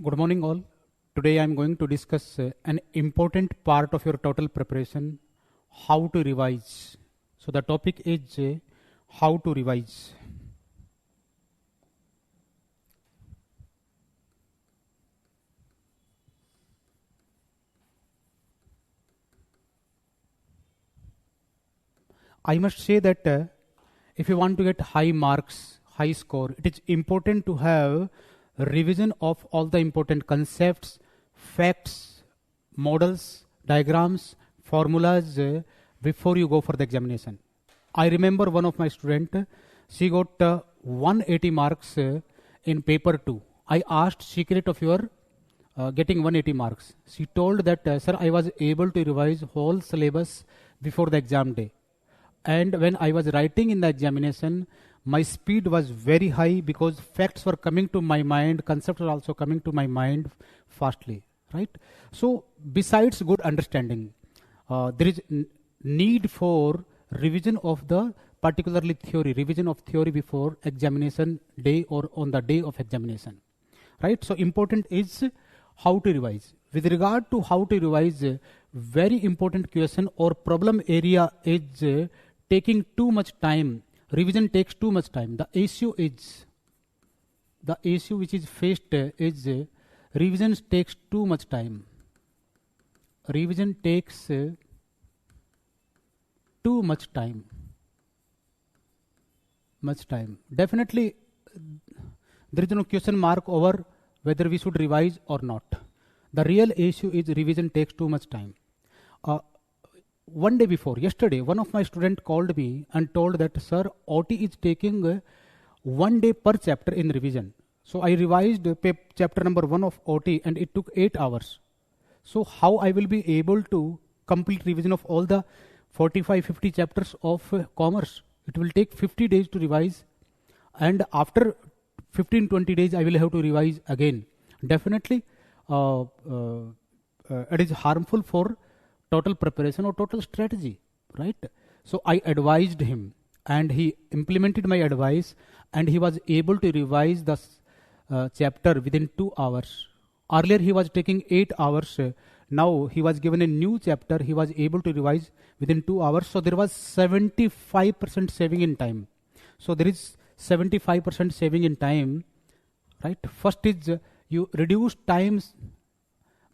Good morning all. Today I am going to discuss an important part of your total preparation, how to revise. So the topic is how to revise. I must say that if you want to get high marks, high score, it is important to have revision of all the important concepts, facts, models, diagrams, formulas before you go for the examination. I remember one of my student, she got 180 marks in paper 2. I asked secret of your getting 180 marks. She told that sir, I was able to revise whole syllabus before the exam day. And when I was writing in the examination, my speed was very high because facts were coming to my mind, concepts were also coming to my mind fastly, right? So besides good understanding, there is need for revision of the particularly theory, revision of theory before examination day or on the day of examination, right? So important is how to revise. With regard to how to revise, very important question or problem area is taking too much time. Revision takes too much time. The issue which is faced is revision takes too much time. Revision takes too much time. Definitely, there is no question mark over whether we should revise or not. The real issue is revision takes too much time. One day before, yesterday, one of my students called me and told that, sir, OT is taking 1 day per chapter in revision. So I revised chapter number 1 of OT and it took 8 hours. So how I will be able to complete revision of all the 45-50 chapters of commerce? It will take 50 days to revise, and after 15-20 days I will have to revise again. Definitely it is harmful for total preparation or total strategy, right? So I advised him and he implemented my advice and he was able to revise the chapter within 2 hours. Earlier he was taking 8 hours. Now he was given a new chapter. He was able to revise within 2 hours. So there was 75% saving in time. So there is 75% saving in time, right? First is you reduce times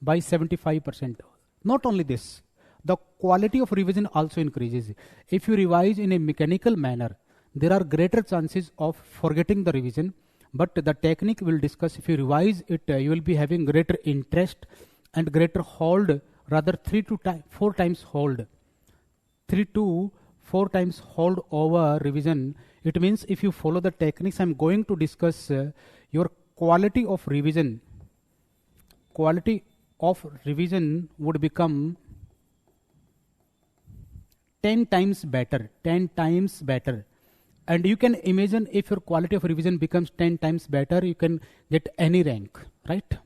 by 75%. Not only this, the quality of revision also increases. If you revise in a mechanical manner, there are greater chances of forgetting the revision, but the technique we'll discuss. If you revise it, you will be having greater interest and greater hold, rather 3 to 4 times hold. 3 to 4 times hold over revision. It means if you follow the techniques I'm going to discuss, your quality of revision would become 10 times better. And you can imagine if your quality of revision becomes 10 times better, you can get any rank, right?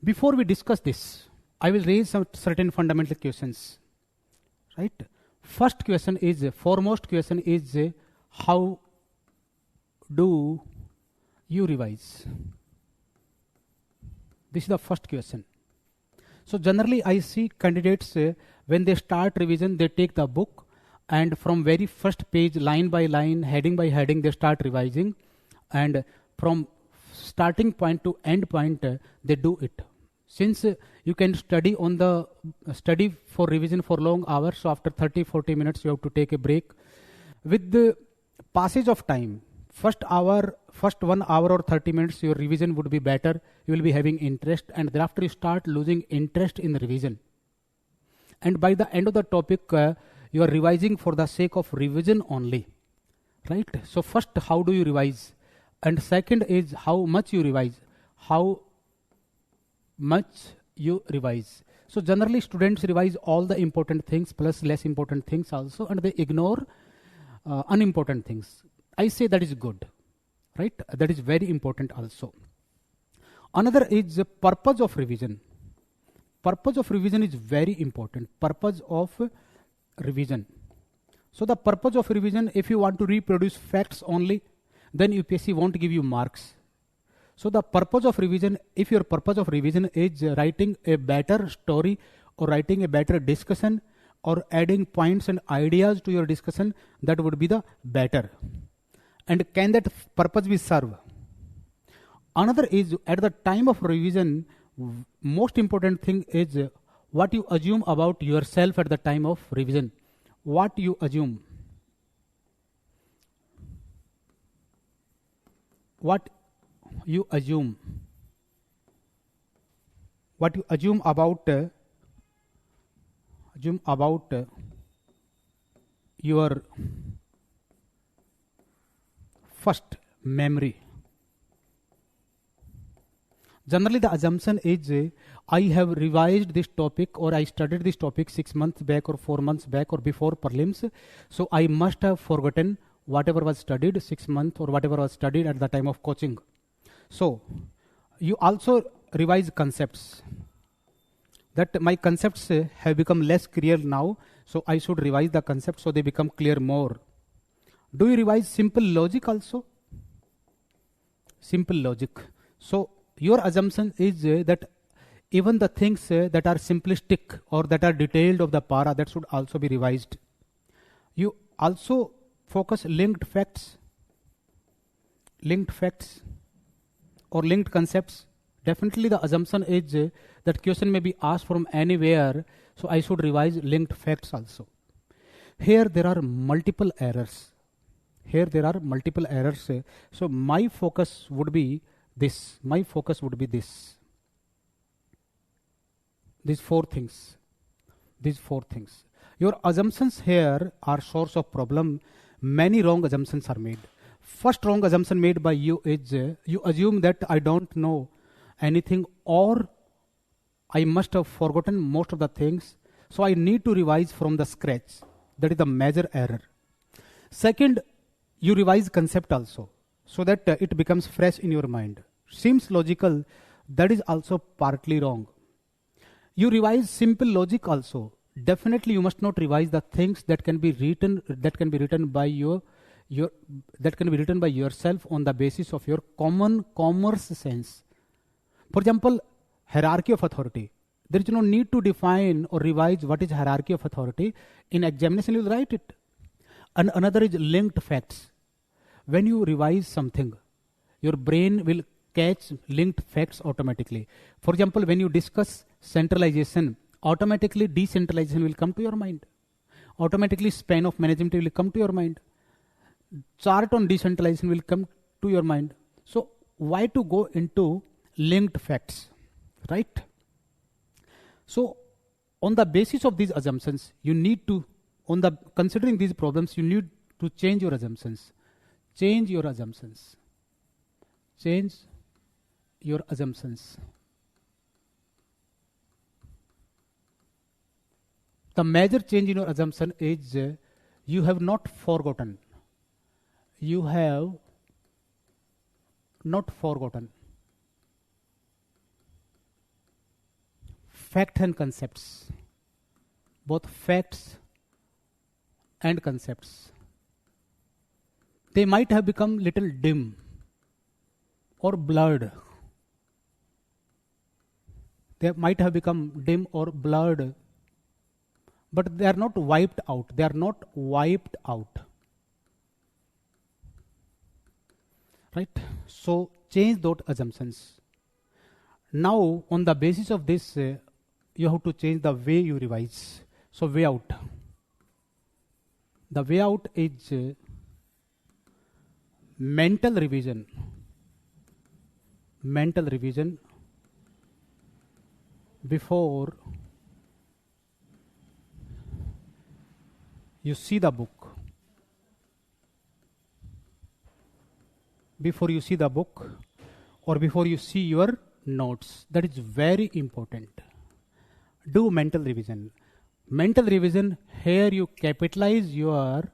Before we discuss this, I will raise some certain fundamental questions, right? Foremost question is how do you revise? This is the first question. So generally I see candidates when they start revision, they take the book and from very first page, line by line, heading by heading, they start revising, and from starting point to end point, they do it. Since you can study for revision for long hours, so after 30-40 minutes you have to take a break. With the passage of time, first 1 hour or 30 minutes your revision would be better, you will be having interest, and thereafter you start losing interest in the revision. And by the end of the topic, you are revising for the sake of revision only, right? So first, how do you revise? And second is how much you revise. So generally students revise all the important things plus less important things also, and they ignore unimportant things. I say that is good, right? That is very important also. Another is the purpose of revision. Purpose of revision is very important. Purpose of revision. So the purpose of revision, if you want to reproduce facts only, then UPSC won't give you marks. So the purpose of revision, if your purpose of revision is writing a better story or writing a better discussion or adding points and ideas to your discussion, that would be the better. And can that purpose be served? Another is, at the time of revision, most important thing is what you assume about yourself at the time of revision. What you assume. What you assume. What you assume about your first memory. Generally, the assumption is I have revised this topic or I studied this topic 6 months back or 4 months back or before prelims. So I must have forgotten whatever was studied 6 months or whatever was studied at the time of coaching. So you also revise concepts. That my concepts have become less clear now, so I should revise the concepts so they become clear more. Do you revise simple logic also? Simple logic. So your assumption is that even the things that are simplistic or that are detailed of the para, that should also be revised. You also focus linked facts or linked concepts. Definitely the assumption is that question may be asked from anywhere, so I should revise linked facts also. Here there are multiple errors. So my focus would be this. These four things. Your assumptions here are source of problem. Many wrong assumptions are made. First wrong assumption made by you is you assume that I don't know anything or I must have forgotten most of the things, so I need to revise from the scratch. That is the major error. Second, you revise concept also so that it becomes fresh in your mind. Seems logical, that is also partly wrong. You revise simple logic also. Definitely you must not revise the things that can be written by yourself on the basis of your common commerce sense. For example, hierarchy of authority. There is no need to define or revise what is hierarchy of authority. In examination you will write it. And another is linked facts. When you revise something, your brain will catch linked facts automatically. For example, when you discuss centralization, automatically decentralization will come to your mind. Automatically span of management will come to your mind. Chart on decentralization will come to your mind. So why to go into linked facts, right? So on the basis of these assumptions, you need to, considering these problems, you need to change your assumptions. Change your assumptions. The major change in your assumption is you have not forgotten. Fact and concepts. Both facts and concepts. They might have become little dim or blurred. But they are not wiped out. Right? So change those assumptions. Now on the basis of this, you have to change the way you revise. So way out. The way out is mental revision before you see the book. Before you see the book or before you see your notes. That is very important. Do mental revision. Mental revision, here you capitalize your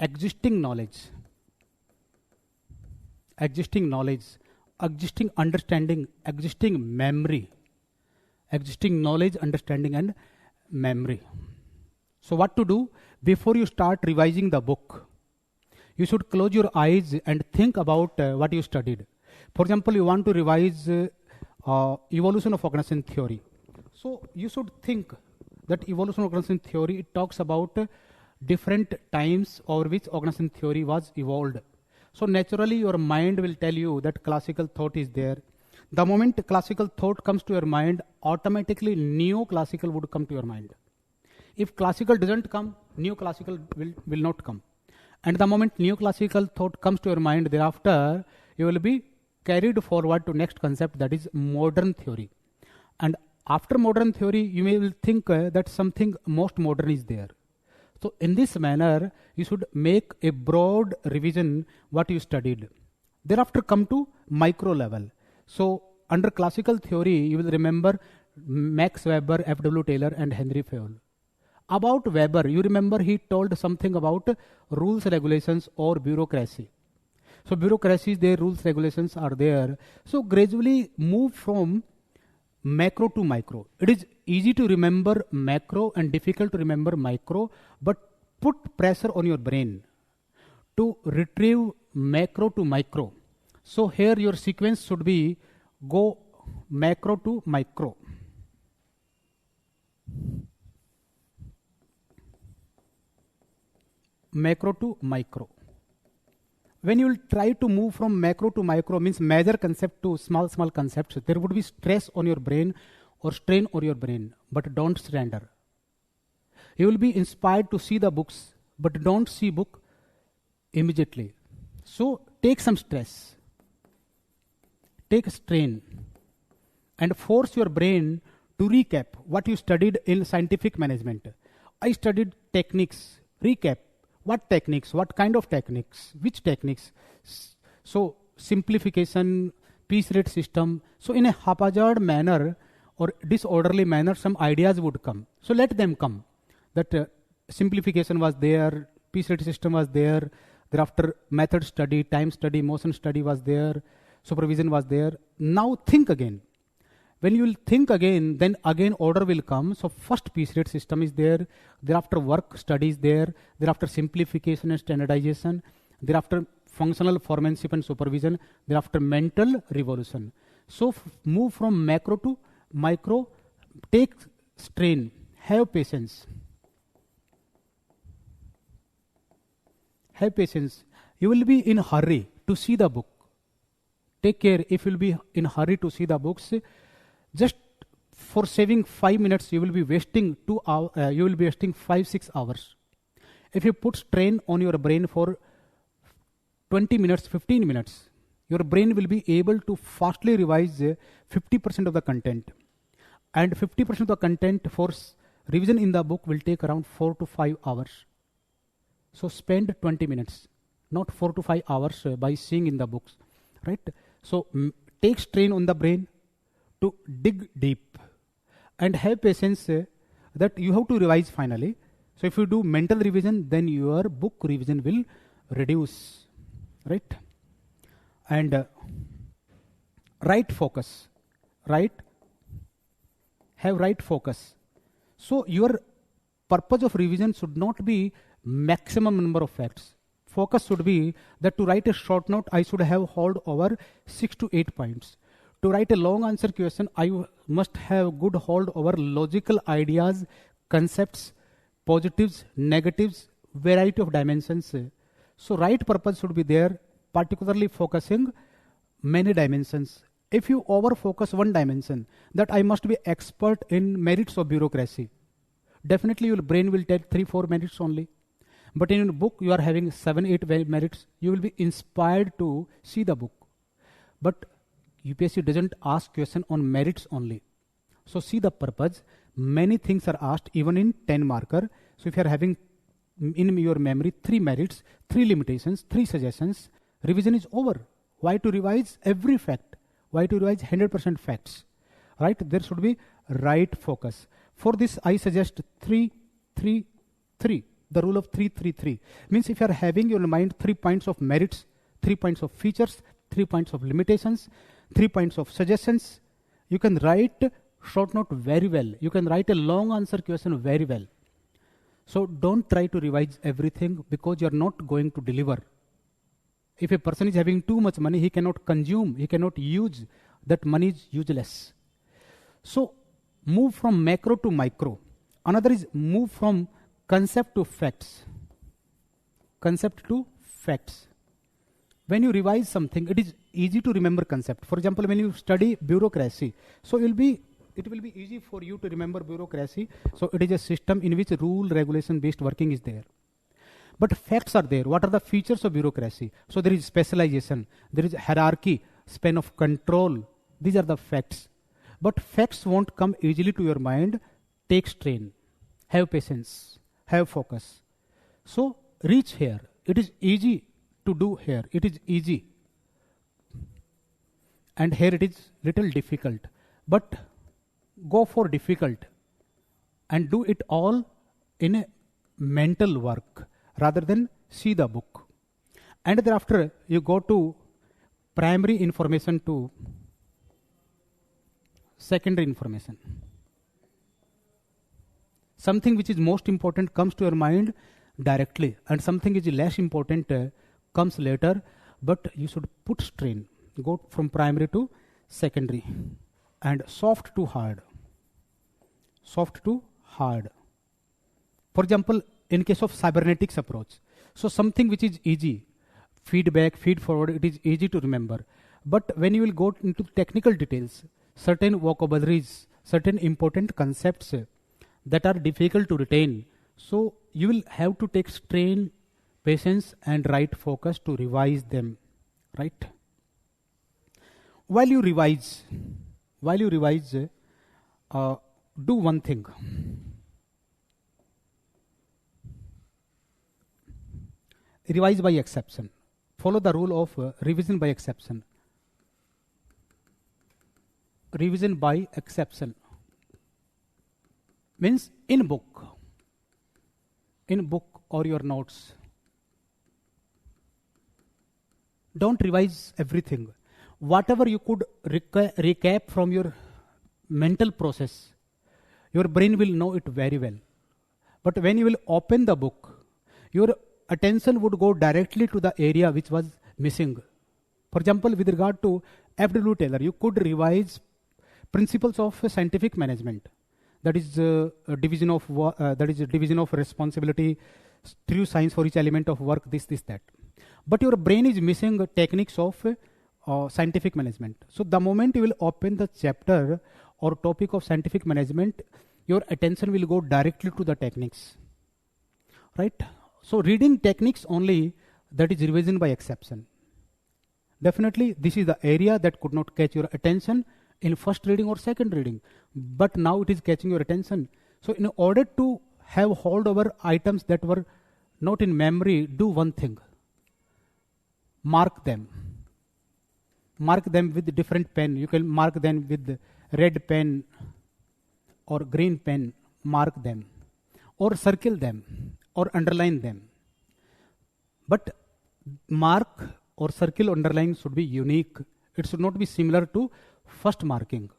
existing knowledge, existing understanding, existing memory, existing knowledge, understanding and memory. So what to do? Before you start revising the book, you should close your eyes and think about what you studied. For example, you want to revise evolution of organization theory. So you should think that evolution of organization theory, it talks about different times over which organization theory was evolved. So naturally your mind will tell you that classical thought is there. The moment classical thought comes to your mind, automatically neoclassical would come to your mind. If classical doesn't come, neoclassical will not come. And the moment neoclassical thought comes to your mind, thereafter you will be carried forward to next concept, that is modern theory. And after modern theory, you may will think that something most modern is there. So in this manner, you should make a broad revision what you studied. Thereafter come to micro level. So under classical theory, you will remember Max Weber, F.W. Taylor and Henry Fayol. About Weber, you remember he told something about rules, regulations or bureaucracy. So bureaucracy, their rules, regulations are there. So gradually move from macro to micro. It is easy to remember macro and difficult to remember micro, but put pressure on your brain to retrieve macro to micro. So here your sequence should be go macro to micro. Macro to micro. When you will try to move from macro to micro, means major concept to small concepts, there would be stress on your brain or strain on your brain, but don't surrender. You will be inspired to see the books, but don't see book immediately. So take some stress, take a strain, and force your brain to recap what you studied in scientific management. I studied techniques. Recap. What techniques? What kind of techniques? Which techniques? So simplification, piece rate system. So in a haphazard manner or disorderly manner, some ideas would come. So let them come. That simplification was there, piece rate system was there, thereafter method study, time study, motion study was there, supervision was there. Now think again. When you will think again, then again order will come. So first piece rate system is there, thereafter work study is there, thereafter simplification and standardization, thereafter functional foremanship and supervision, thereafter mental revolution. So move from macro to micro, take strain, have patience. Have patience. You will be in a hurry to see the book. Take care if you will be in a hurry to see the books. Just for saving 5 minutes, you will be wasting 2 hours. You will be wasting 5-6 hours. If you put strain on your brain for 20 minutes, 15 minutes, your brain will be able to fastly revise 50% of the content. And 50% of the content for revision in the book will take around 4 to 5 hours. So spend 20 minutes, not 4 to 5 hours by seeing in the books, right? So take strain on the brain to dig deep and have patience that you have to revise finally. So if you do mental revision, then your book revision will reduce, right? And right focus, right? Have right focus. So your purpose of revision should not be maximum number of facts. Focus should be that to write a short note, I should have hold over 6 to 8 points. To write a long answer question, I must have good hold over logical ideas, concepts, positives, negatives, variety of dimensions. So right purpose should be there, particularly focusing many dimensions. If you over focus one dimension, that I must be expert in merits of bureaucracy, definitely your brain will take 3-4 merits only. But in a book, you are having 7-8 merits. You will be inspired to see the book. But UPSC doesn't ask question on merits only. So see the purpose. Many things are asked even in 10 marker. So if you are having in your memory 3 merits, 3 limitations, 3 suggestions, revision is over. Why to revise every fact? Why to revise 100% facts? Right? There should be right focus. For this, I suggest 3-3-3. The rule of 3-3-3 means if you are having in your mind 3 points of merits, 3 points of features, 3 points of limitations, 3 points of suggestions, you can write short note very well. You can write a long answer question very well. So don't try to revise everything because you're not going to deliver. If a person is having too much money, he cannot consume, he cannot use, that money is useless. So move from macro to micro. Another is move from concept to facts. Concept to facts. When you revise something, it is easy to remember concept. For example, when you study bureaucracy, so it will be easy for you to remember bureaucracy. So it is a system in which rule, regulation based working is there. But facts are there. What are the features of bureaucracy? So there is specialization, there is hierarchy, span of control. These are the facts. But facts won't come easily to your mind. Take strain, have patience, have focus. So reach here. It is easy to do here. It is easy. And here it is little difficult. But go for difficult and do it all in a mental work rather than see the book. And thereafter you go to primary information to secondary information. Something which is most important comes to your mind directly, and something which is less important comes later, but you should put strain. Go from primary to secondary, and soft to hard. Soft to hard. For example, in case of cybernetics approach, so something which is easy, feedback, feed forward, it is easy to remember. But when you will go into technical details, certain vocabularies, certain important concepts that are difficult to retain, so you will have to take strain, patience and right focus to revise them, right? While you revise, do one thing. Revise by exception. Follow the rule of revision by exception. Revision by exception means in book or your notes. Don't revise everything. Whatever you could recap from your mental process, your brain will know it very well. But when you will open the book, your attention would go directly to the area which was missing. For example, with regard to F.W. Taylor, you could revise principles of scientific management. That is division of responsibility, true science for each element of work, this, that. But your brain is missing techniques of scientific management. So the moment you will open the chapter or topic of scientific management, your attention will go directly to the techniques, right? So reading techniques only, that is revision by exception. Definitely this is the area that could not catch your attention in first reading or second reading, but now it is catching your attention. So in order to have hold over items that were not in memory, do one thing. Mark them. Mark them with different pen. You can mark them with red pen or green pen. Mark them or circle them or underline them. But mark or circle, underline should be unique. It should not be similar to first marking.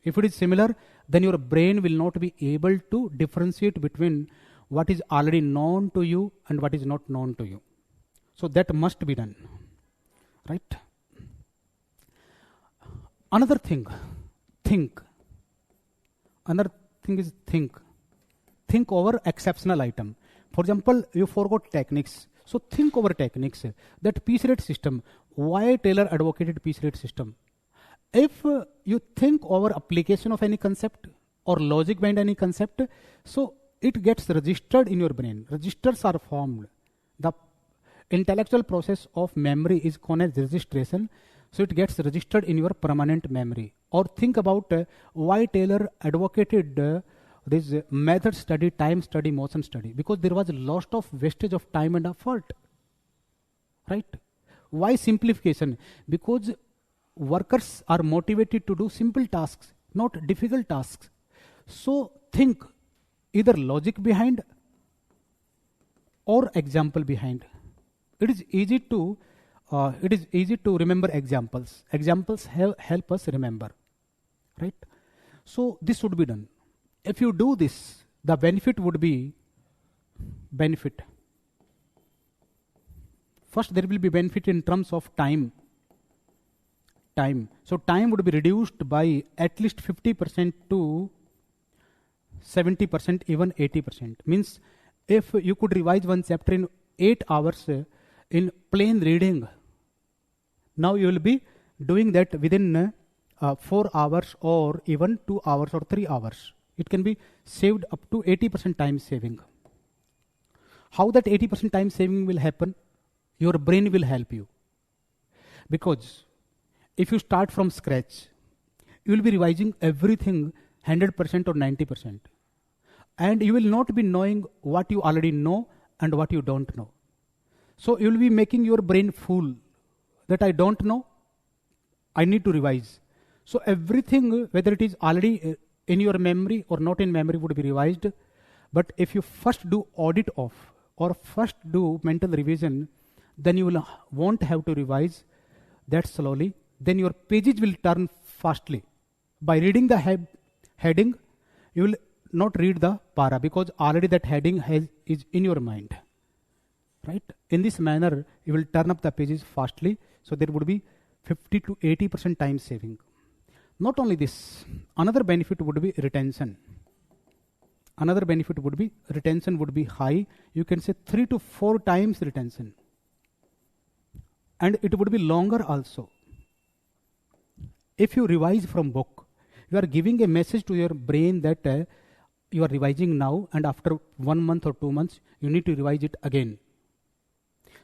If it is similar, then your brain will not be able to differentiate between what is already known to you and what is not known to you. So that must be done, right? Another thing, think. Another thing is think. Think over exceptional item. For example, you forgot techniques. So think over techniques. That piece rate system, why Taylor advocated piece rate system? If you think over application of any concept or logic behind any concept, so it gets registered in your brain. Registers are formed. The intellectual process of memory is called as registration. So it gets registered in your permanent memory. Or think about why Taylor advocated this method study, time study, motion study, because there was a loss of wastage of time and effort, right? Why simplification? Because workers are motivated to do simple tasks, not difficult tasks. So think either logic behind or example behind. It is easy to remember examples. Examples help us remember, right? So this should be done. If you do this, the benefit would be benefit. First, there will be benefit in terms of time. So time would be reduced by at least 50% to 70%, even 80%. Means if you could revise one chapter in 8 hours in plain reading, now you will be doing that within 4 hours or even 2 hours or 3 hours. It can be saved up to 80% time saving. How that 80% time saving will happen? Your brain will help you. Because if you start from scratch, you will be revising everything 100% or 90%. And you will not be knowing what you already know and what you don't know. So you will be making your brain full that I don't know, I need to revise. So everything, whether it is already in your memory or not in memory, would be revised. But if you first do audit of or first do mental revision, then you won't have to revise that slowly. Then your pages will turn fastly. By reading the heading, you will not read the para because already that heading is in your mind. Right? In this manner, you will turn up the pages fastly. So there would be 50 to 80% time saving. Not only this, another benefit would be retention. Another benefit would be retention would be high. You can say 3 to 4 times retention. And it would be longer also. If you revise from book, you are giving a message to your brain that you are revising now, and after 1 month or 2 months, you need to revise it again.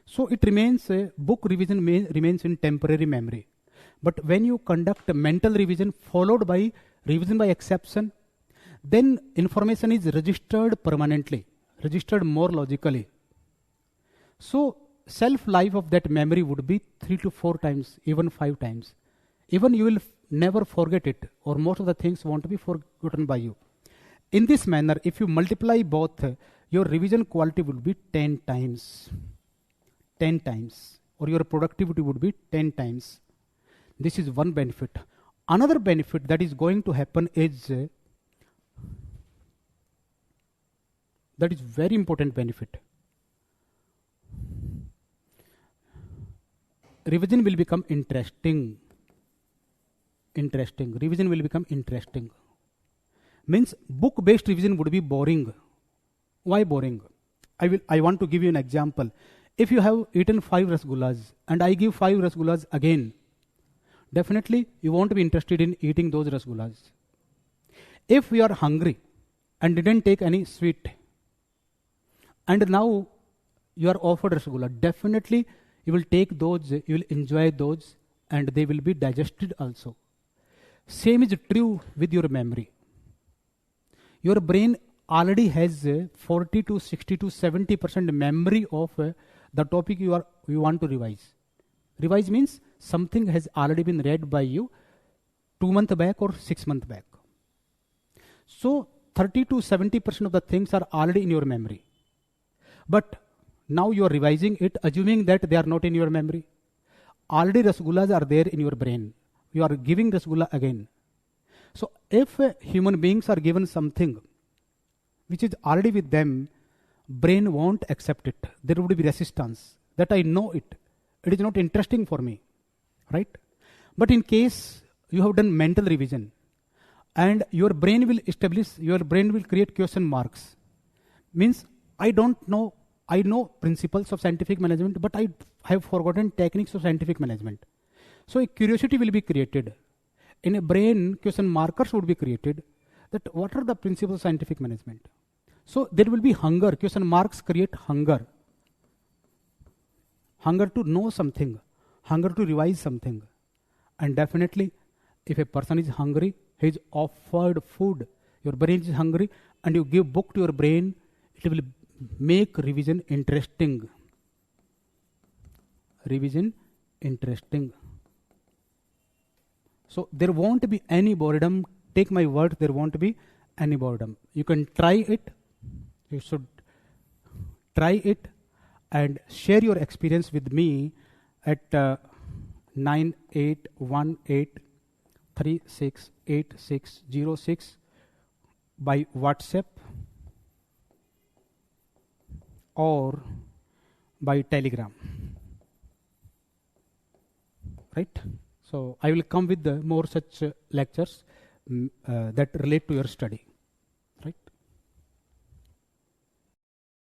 So it remains, book revision remains in temporary memory. But when you conduct a mental revision followed by revision by exception, then information is registered permanently, registered more logically. So self-life of that memory would be 3 to 4 times, even 5 times. Even you will never forget it, or most of the things won't be forgotten by you. In this manner, if you multiply both, your revision quality would be 10 times. 10 times. Or your productivity would be 10 times. This is one benefit. Another benefit that is going to happen is, that is very important benefit. Revision will become interesting. Revision will become interesting. Means book-based revision would be boring. Why boring? I want to give you an example. If you have eaten 5 rasgullas and I give 5 rasgullas again, definitely you won't be interested in eating those rasgullas. If you are hungry and didn't take any sweet, and now you are offered rasgulla, definitely you will take those, you will enjoy those, and they will be digested also. Same is true with your memory. Your brain already has 40 to 60 to 70% memory of the topic you want to revise. Revise means something has already been read by you 2 months back or 6 months back. So 30 to 70% of the things are already in your memory. But now you are revising it, assuming that they are not in your memory. Already rasgullas are there in your brain. You are giving rasgulla again. So if human beings are given something which is already with them, brain won't accept it. There would be resistance. That I know it. It is not interesting for me. Right? But in case you have done mental revision, and your brain will create question marks. Means I don't know, I know principles of scientific management, but I have forgotten techniques of scientific management. So a curiosity will be created. In a brain, question markers would be created that what are the principles of scientific management. So there will be hunger. Question marks create hunger. Hunger to know something. Hunger to revise something. And definitely, if a person is hungry, he is offered food. Your brain is hungry and you give book to your brain, it will make revision interesting. Revision interesting. So there won't be any boredom. Take my word, there won't be any boredom. You can try it. You should try it and share your experience with me at 9818368606 by WhatsApp. or by telegram, right? So I will come with the more such lectures that relate to your study.